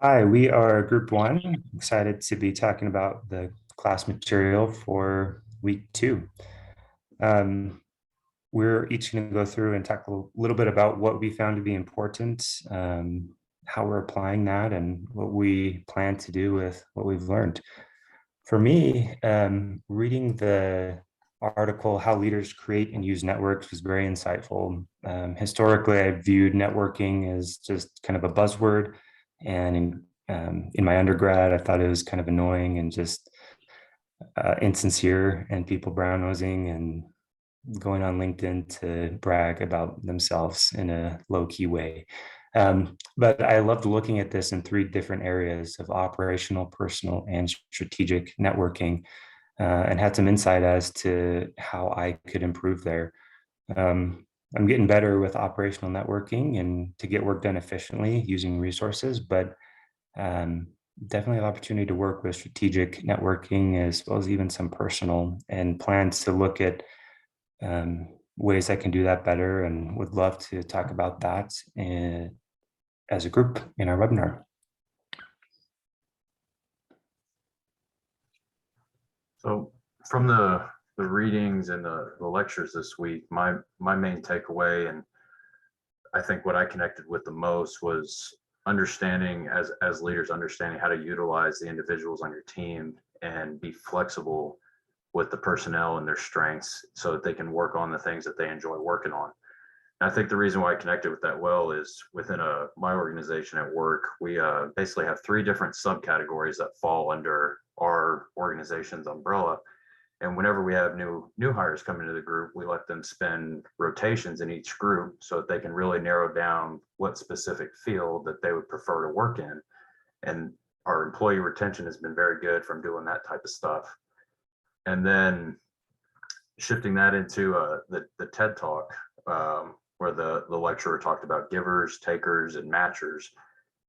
Hi, we are Group One. Excited to be talking about the class material for week two. Um, we're each going to go through and talk a little bit about what we found to be important, how we're applying that, and what we plan to do with what we've learned. For me, reading the article, How Leaders Create and Use Networks, was very insightful. Historically, I viewed networking as just kind of a buzzword. And in my undergrad, I thought it was kind of annoying and just insincere and people brown nosing and going on LinkedIn to brag about themselves in a low key way. But I loved looking at this in three different areas of operational, personal, and strategic networking, and had some insight as to how I could improve there. I'm getting better with operational networking and to get work done efficiently using resources, but definitely have opportunity to work with strategic networking as well as even some personal and plans to look at ways I can do that better, and would love to talk about that as a group in our webinar. So from the readings and the lectures this week, my main takeaway, and I think what I connected with the most, was understanding as leaders, understanding how to utilize the individuals on your team and be flexible with the personnel and their strengths so that they can work on the things that they enjoy working on. And I think the reason why I connected with that well is within my organization at work, we basically have three different subcategories that fall under our organization's umbrella. And whenever we have new hires come into the group, we let them spend rotations in each group so that they can really narrow down what specific field that they would prefer to work in. And our employee retention has been very good from doing that type of stuff. And then shifting that into the TED Talk, where the lecturer talked about givers, takers, and matchers.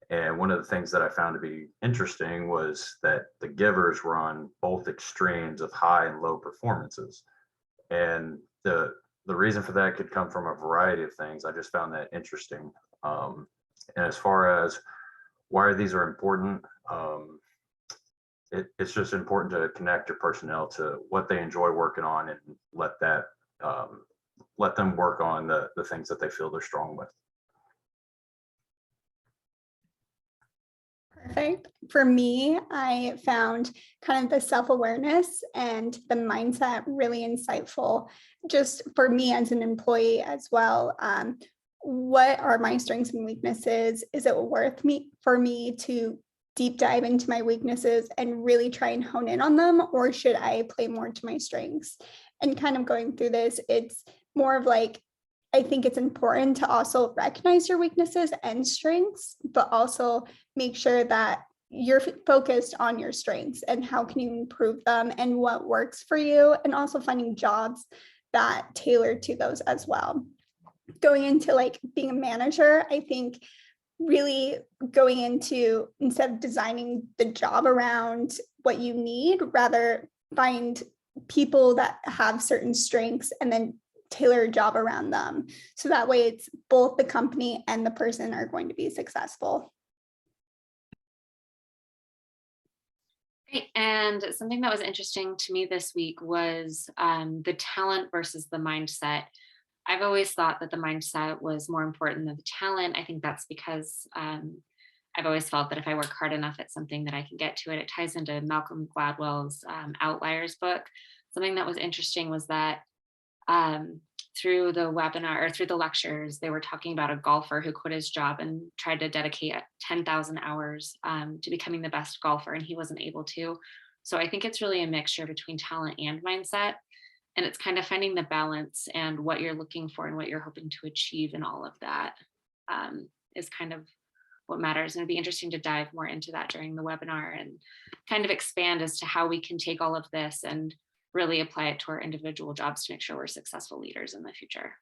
And one of the things that I found to be interesting was that the givers were on both extremes of high and low performances. And the reason for that could come from a variety of things. I just found that interesting. And as far as why these are important, it's just important to connect your personnel to what they enjoy working on and let them work on the things that they feel they're strong with. Perfect. For me, I found kind of the self-awareness and the mindset really insightful, just for me as an employee as well. What are my strengths and weaknesses? Is it worth for me to deep dive into my weaknesses and really try and hone in on them, or should I play more to my strengths? And kind of going through this, it's more of like, I think it's important to also recognize your weaknesses and strengths, but also make sure that you're focused on your strengths and how can you improve them and what works for you, and also finding jobs that tailor to those as well. Going into like being a manager, I think really going into, instead of designing the job around what you need, rather find people that have certain strengths and then tailor a job around them. So that way it's both the company and the person are going to be successful. Great. And something that was interesting to me this week was the talent versus the mindset. I've always thought that the mindset was more important than the talent. I think that's because I've always felt that if I work hard enough at something that I can get to it. It ties into Malcolm Gladwell's Outliers book. Something that was interesting was that through the webinar or through the lectures, they were talking about a golfer who quit his job and tried to dedicate 10,000 hours to becoming the best golfer, and he wasn't able to. So I think it's really a mixture between talent and mindset. And it's kind of finding the balance and what you're looking for and what you're hoping to achieve in all of that is kind of what matters. And it'd be interesting to dive more into that during the webinar and kind of expand as to how we can take all of this and really apply it to our individual jobs to make sure we're successful leaders in the future.